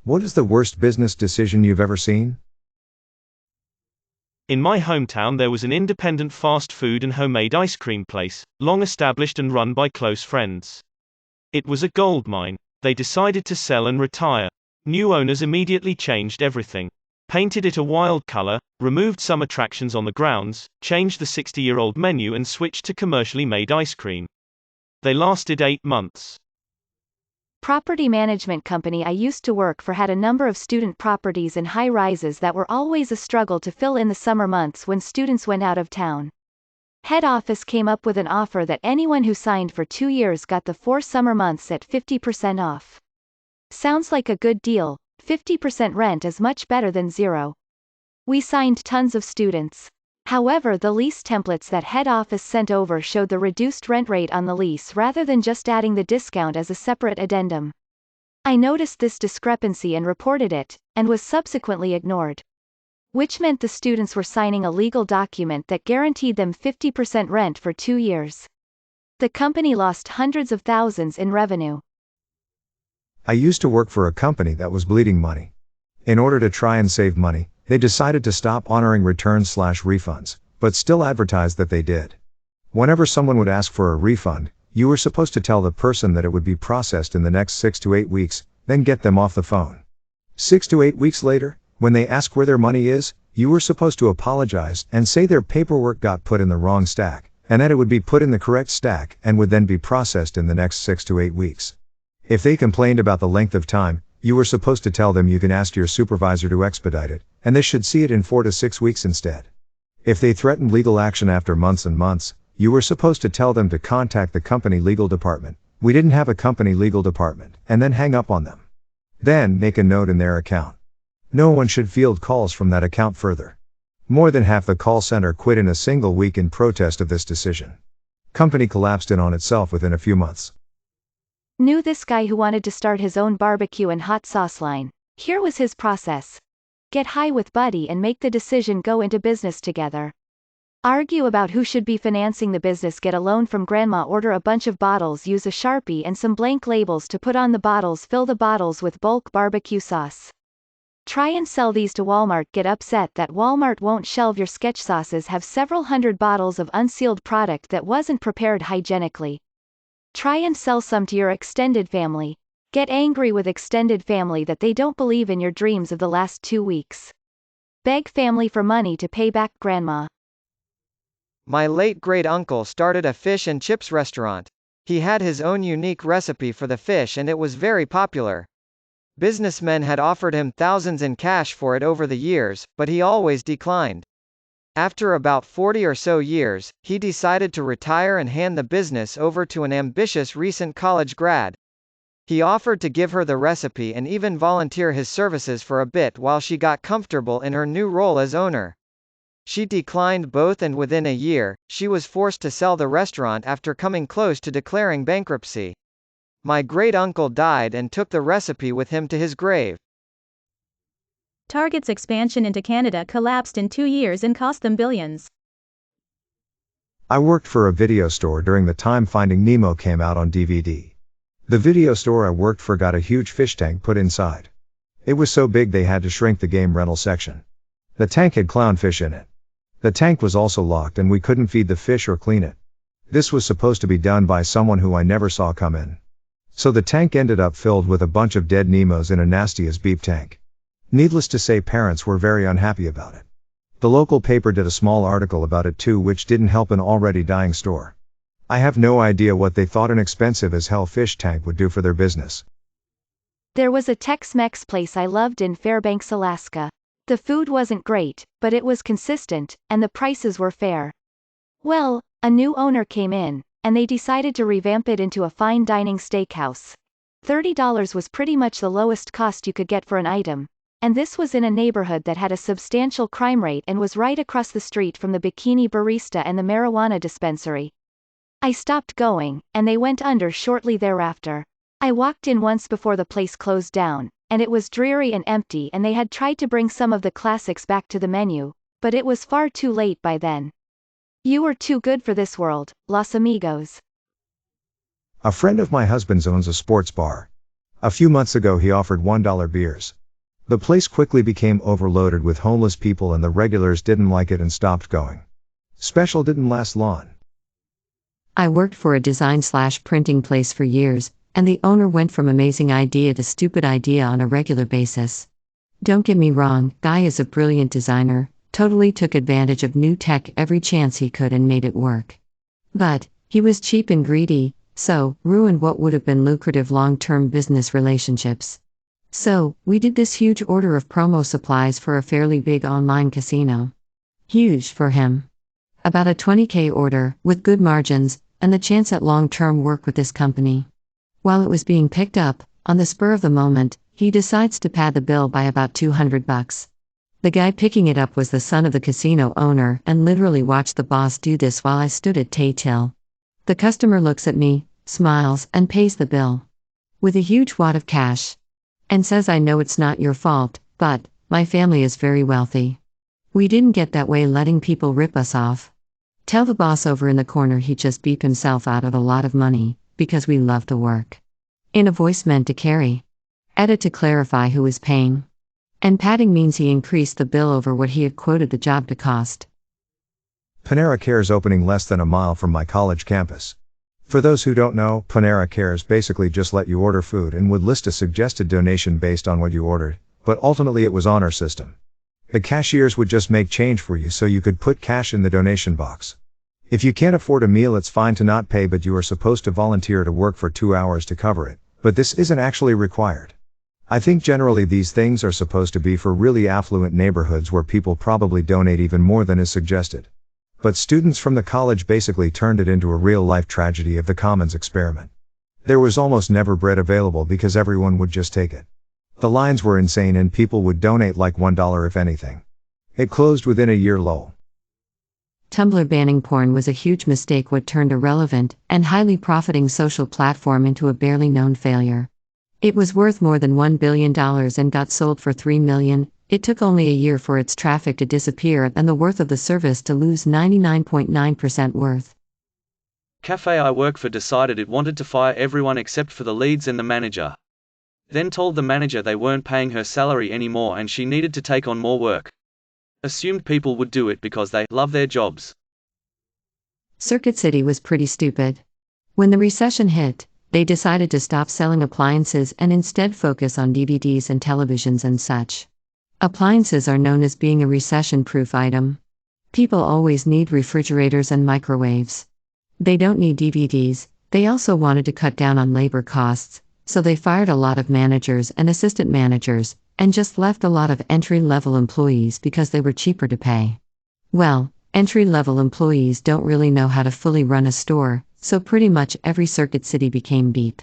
What is the worst business decision you've ever seen? In my hometown there was an independent fast food and homemade ice cream place, long established and run by close friends. It was a goldmine. They decided to sell and retire. New owners immediately changed everything. Painted it a wild color, removed some attractions on the grounds, changed the 60-year-old menu and switched to commercially made ice cream. They lasted 8 months. Property management company I used to work for had a number of student properties and high-rises that were always a struggle to fill in the summer months when students went out of town. Head office came up with an offer that anyone who signed for 2 years got the 4 summer months at 50% off. Sounds like a good deal. 50% rent is much better than zero. We signed tons of students. However, the lease templates that head office sent over showed the reduced rent rate on the lease rather than just adding the discount as a separate addendum. I noticed this discrepancy and reported it, and was subsequently ignored. Which meant the students were signing a legal document that guaranteed them 50% rent for 2 years. The company lost hundreds of thousands in revenue. I used to work for a company that was bleeding money. In order to try and save money, they decided to stop honoring returns/refunds, but still advertised that they did. Whenever someone would ask for a refund, you were supposed to tell the person that it would be processed in the next 6 to 8 weeks, then get them off the phone. 6 to 8 weeks later, when they ask where their money is, you were supposed to apologize and say their paperwork got put in the wrong stack, and that it would be put in the correct stack and would then be processed in the next 6 to 8 weeks. If they complained about the length of time, you were supposed to tell them you can ask your supervisor to expedite it, and they should see it in 4 to 6 weeks instead. If they threatened legal action after months and months, you were supposed to tell them to contact the company legal department. We didn't have a company legal department, and then hang up on them. Then make a note in their account. No one should field calls from that account further. More than half the call center quit in a single week in protest of this decision. Company collapsed in on itself within a few months. Knew this guy who wanted to start his own barbecue and hot sauce line. Here was his process. Get high with buddy and make the decision go into business together. Argue about who should be financing the business, get a loan from grandma, order a bunch of bottles, use a Sharpie and some blank labels to put on the bottles, fill the bottles with bulk barbecue sauce. Try and sell these to Walmart, get upset that Walmart won't shelve your sketch sauces, have several hundred bottles of unsealed product that wasn't prepared hygienically. Try and sell some to your extended family. Get angry with extended family that they don't believe in your dreams of the last 2 weeks. Beg family for money to pay back grandma. My late great-uncle started a fish and chips restaurant. He had his own unique recipe for the fish and it was very popular. Businessmen had offered him thousands in cash for it over the years, but he always declined. After about 40 or so years, he decided to retire and hand the business over to an ambitious recent college grad. He offered to give her the recipe and even volunteer his services for a bit while she got comfortable in her new role as owner. She declined both, and within a year, she was forced to sell the restaurant after coming close to declaring bankruptcy. My great-uncle died and took the recipe with him to his grave. Target's expansion into Canada collapsed in 2 years and cost them billions. I worked for a video store during the time Finding Nemo came out on DVD. The video store I worked for got a huge fish tank put inside. It was so big they had to shrink the game rental section. The tank had clownfish in it. The tank was also locked and we couldn't feed the fish or clean it. This was supposed to be done by someone who I never saw come in. So the tank ended up filled with a bunch of dead Nemos in a nasty as beep tank. Needless to say, parents were very unhappy about it. The local paper did a small article about it too, which didn't help an already dying store. I have no idea what they thought an expensive as hell fish tank would do for their business. There was a Tex-Mex place I loved in Fairbanks, Alaska. The food wasn't great, but it was consistent, and the prices were fair. Well, a new owner came in, and they decided to revamp it into a fine dining steakhouse. $30 was pretty much the lowest cost you could get for an item. And this was in a neighborhood that had a substantial crime rate and was right across the street from the bikini barista and the marijuana dispensary. I stopped going, and they went under shortly thereafter. I walked in once before the place closed down, and it was dreary and empty, and they had tried to bring some of the classics back to the menu, but it was far too late by then. You were too good for this world, Los Amigos. A friend of my husband's owns a sports bar. A few months ago he offered $1 beers. The place quickly became overloaded with homeless people and the regulars didn't like it and stopped going. Special didn't last long. I worked for a design/printing place for years, and the owner went from amazing idea to stupid idea on a regular basis. Don't get me wrong, guy is a brilliant designer, totally took advantage of new tech every chance he could and made it work. But he was cheap and greedy, so ruined what would have been lucrative long-term business relationships. So, we did this huge order of promo supplies for a fairly big online casino. Huge for him. About a $20K order, with good margins, and the chance at long-term work with this company. While it was being picked up, on the spur of the moment, he decides to pad the bill by about $200. The guy picking it up was the son of the casino owner and literally watched the boss do this while I stood at till. The customer looks at me, smiles, and pays the bill. With a huge wad of cash. And says, I know it's not your fault, but my family is very wealthy. We didn't get that way letting people rip us off. Tell the boss over in the corner he just beat himself out of a lot of money, because we love the work. In a voice meant to carry. Edit to clarify who is paying. And padding means he increased the bill over what he had quoted the job to cost. Panera Cares opening less than a mile from my college campus. For those who don't know, Panera Cares basically just let you order food and would list a suggested donation based on what you ordered, but ultimately it was honor system. The cashiers would just make change for you so you could put cash in the donation box. If you can't afford a meal, it's fine to not pay, but you are supposed to volunteer to work for 2 hours to cover it, but this isn't actually required. I think generally these things are supposed to be for really affluent neighborhoods where people probably donate even more than is suggested. But students from the college basically turned it into a real-life tragedy of the Commons experiment. There was almost never bread available because everyone would just take it. The lines were insane and people would donate like $1 if anything. It closed within a year. Lol. Tumblr banning porn was a huge mistake. What turned a relevant and highly profiting social platform into a barely known failure. It was worth more than $1 billion and got sold for $3 million. It took only a year for its traffic to disappear and the worth of the service to lose 99.9% worth. Cafe I work for decided it wanted to fire everyone except for the leads and the manager. Then told the manager they weren't paying her salary anymore and she needed to take on more work. Assumed people would do it because they love their jobs. Circuit City was pretty stupid. When the recession hit, they decided to stop selling appliances and instead focus on DVDs and televisions and such. Appliances are known as being a recession-proof item. People always need refrigerators and microwaves. They don't need DVDs. They also wanted to cut down on labor costs, so they fired a lot of managers and assistant managers, and just left a lot of entry-level employees because they were cheaper to pay. Well, entry-level employees don't really know how to fully run a store, so pretty much every Circuit City became beep.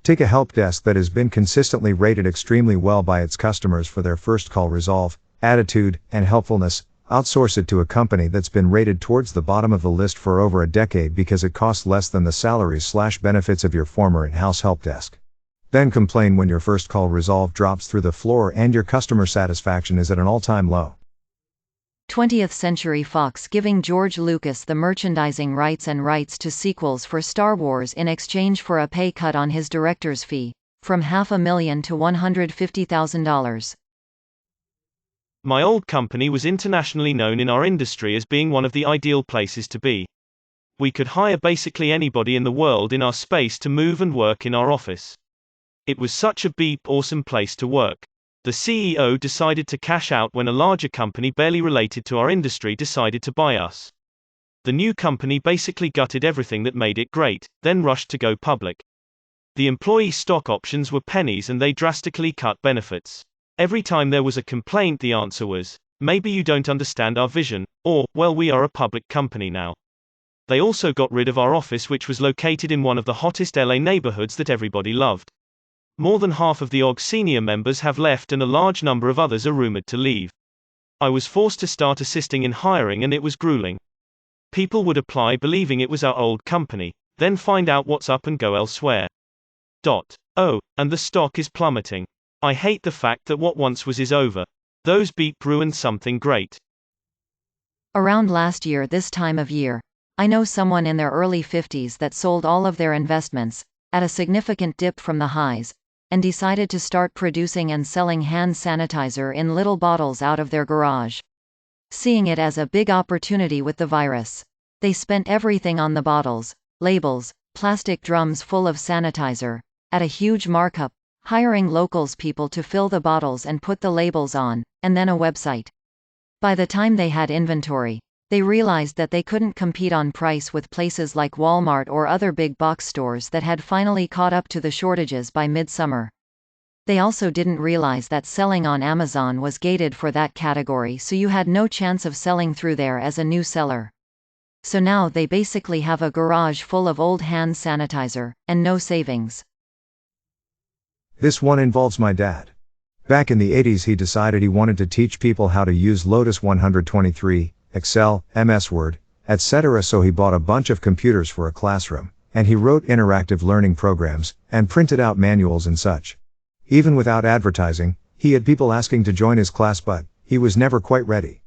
Take a help desk that has been consistently rated extremely well by its customers for their first call resolve, attitude, and helpfulness. Outsource it to a company that's been rated towards the bottom of the list for over a decade because it costs less than the salaries/benefits of your former in-house help desk. Then complain when your first call resolve drops through the floor and your customer satisfaction is at an all-time low. 20th Century Fox giving George Lucas the merchandising rights and rights to sequels for Star Wars in exchange for a pay cut on his director's fee, from $500,000 to $150,000. My old company was internationally known in our industry as being one of the ideal places to be. We could hire basically anybody in the world in our space to move and work in our office. It was such a beep awesome place to work. The CEO decided to cash out when a larger company barely related to our industry decided to buy us. The new company basically gutted everything that made it great, then rushed to go public. The employee stock options were pennies and they drastically cut benefits. Every time there was a complaint, the answer was, maybe you don't understand our vision, or, well, we are a public company now. They also got rid of our office, which was located in one of the hottest LA neighborhoods that everybody loved. More than half of the OG senior members have left and a large number of others are rumored to leave. I was forced to start assisting in hiring and it was grueling. People would apply believing it was our old company, then find out what's up and go elsewhere. Oh, and the stock is plummeting. I hate the fact that what once was is over. Those beep ruined something great. Around last year this time of year, I know someone in their early 50s that sold all of their investments, at a significant dip from the highs, and decided to start producing and selling hand sanitizer in little bottles out of their garage. Seeing it as a big opportunity with the virus, they spent everything on the bottles, labels, plastic drums full of sanitizer, at a huge markup, hiring locals people to fill the bottles and put the labels on, and then a website. By the time they had inventory, they realized that they couldn't compete on price with places like Walmart or other big box stores that had finally caught up to the shortages by midsummer. They also didn't realize that selling on Amazon was gated for that category, so you had no chance of selling through there as a new seller. So now they basically have a garage full of old hand sanitizer, and no savings. This one involves my dad. Back in the 80s he decided he wanted to teach people how to use Lotus 123, Excel, MS Word, etc. So he bought a bunch of computers for a classroom, and he wrote interactive learning programs, and printed out manuals and such. Even without advertising, he had people asking to join his class, but he was never quite ready.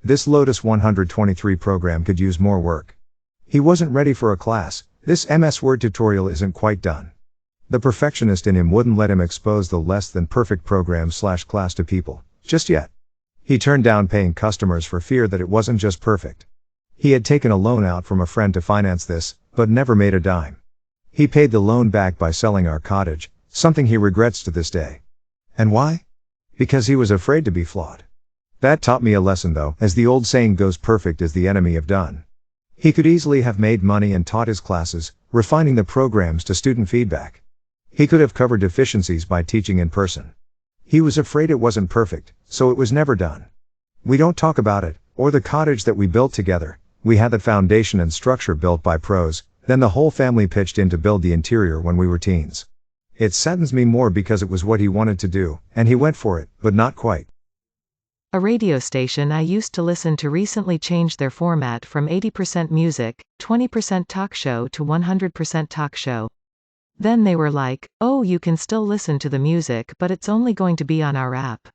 This Lotus 123 program could use more work. He wasn't ready for a class. This MS Word tutorial isn't quite done. The perfectionist in him wouldn't let him expose the less than perfect program/class to people, just yet. He turned down paying customers for fear that it wasn't just perfect. He had taken a loan out from a friend to finance this, but never made a dime. He paid the loan back by selling our cottage, something he regrets to this day. And why? Because he was afraid to be flawed. That taught me a lesson though, as the old saying goes, perfect is the enemy of done. He could easily have made money and taught his classes, refining the programs to student feedback. He could have covered deficiencies by teaching in person. He was afraid it wasn't perfect, so it was never done. We don't talk about it, or the cottage that we built together. We had the foundation and structure built by pros, then the whole family pitched in to build the interior when we were teens. It saddens me more because it was what he wanted to do, and he went for it, but not quite. A radio station I used to listen to recently changed their format from 80% music, 20% talk show to 100% talk show. Then they were like, oh, you can still listen to the music, but it's only going to be on our app.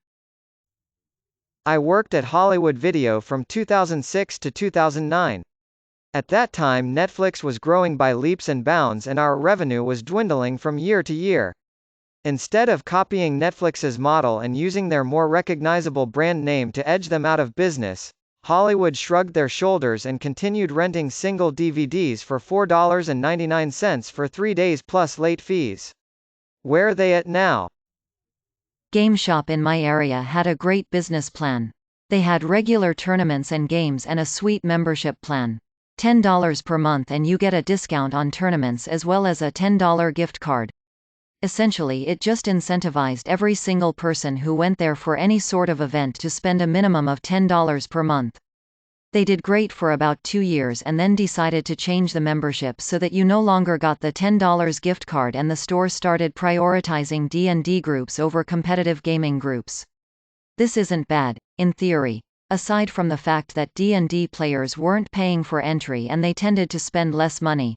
I worked at Hollywood Video from 2006 to 2009. At that time Netflix was growing by leaps and bounds and our revenue was dwindling from year to year. Instead of copying Netflix's model and using their more recognizable brand name to edge them out of business, Hollywood shrugged their shoulders and continued renting single DVDs for $4.99 for 3 days plus late fees. Where are they at now? Game shop in my area had a great business plan. They had regular tournaments and games and a sweet membership plan. $10 per month and you get a discount on tournaments as well as a $10 gift card. Essentially it just incentivized every single person who went there for any sort of event to spend a minimum of $10 per month. They did great for about 2 years and then decided to change the membership so that you no longer got the $10 gift card, and the store started prioritizing D&D groups over competitive gaming groups. This isn't bad, in theory, aside from the fact that D&D players weren't paying for entry and they tended to spend less money.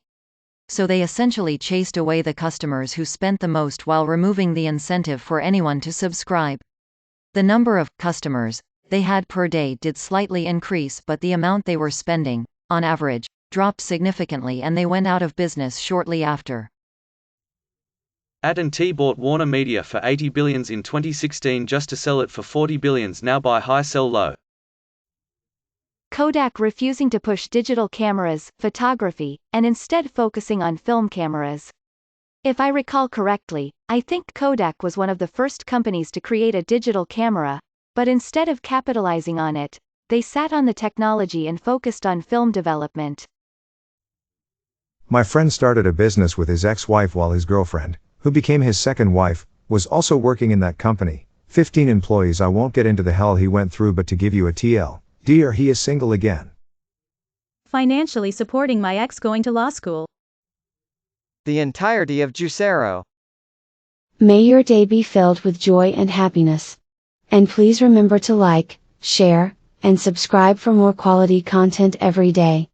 So they essentially chased away the customers who spent the most while removing the incentive for anyone to subscribe. The number of customers they had per day did slightly increase, but the amount they were spending, on average, dropped significantly and they went out of business shortly after. AT&T bought Warner Media for $80 billion in 2016 just to sell it for $40 billion, now buy high sell low. Kodak refusing to push digital cameras, photography, and instead focusing on film cameras. If I recall correctly, I think Kodak was one of the first companies to create a digital camera, but instead of capitalizing on it, they sat on the technology and focused on film development. My friend started a business with his ex-wife while his girlfriend, who became his second wife, was also working in that company. 15 employees. I won't get into the hell he went through, but to give you a TL. Dear, he is single again. Financially supporting my ex going to law school. The entirety of Juicero. May your day be filled with joy and happiness. And please remember to like, share, and subscribe for more quality content every day.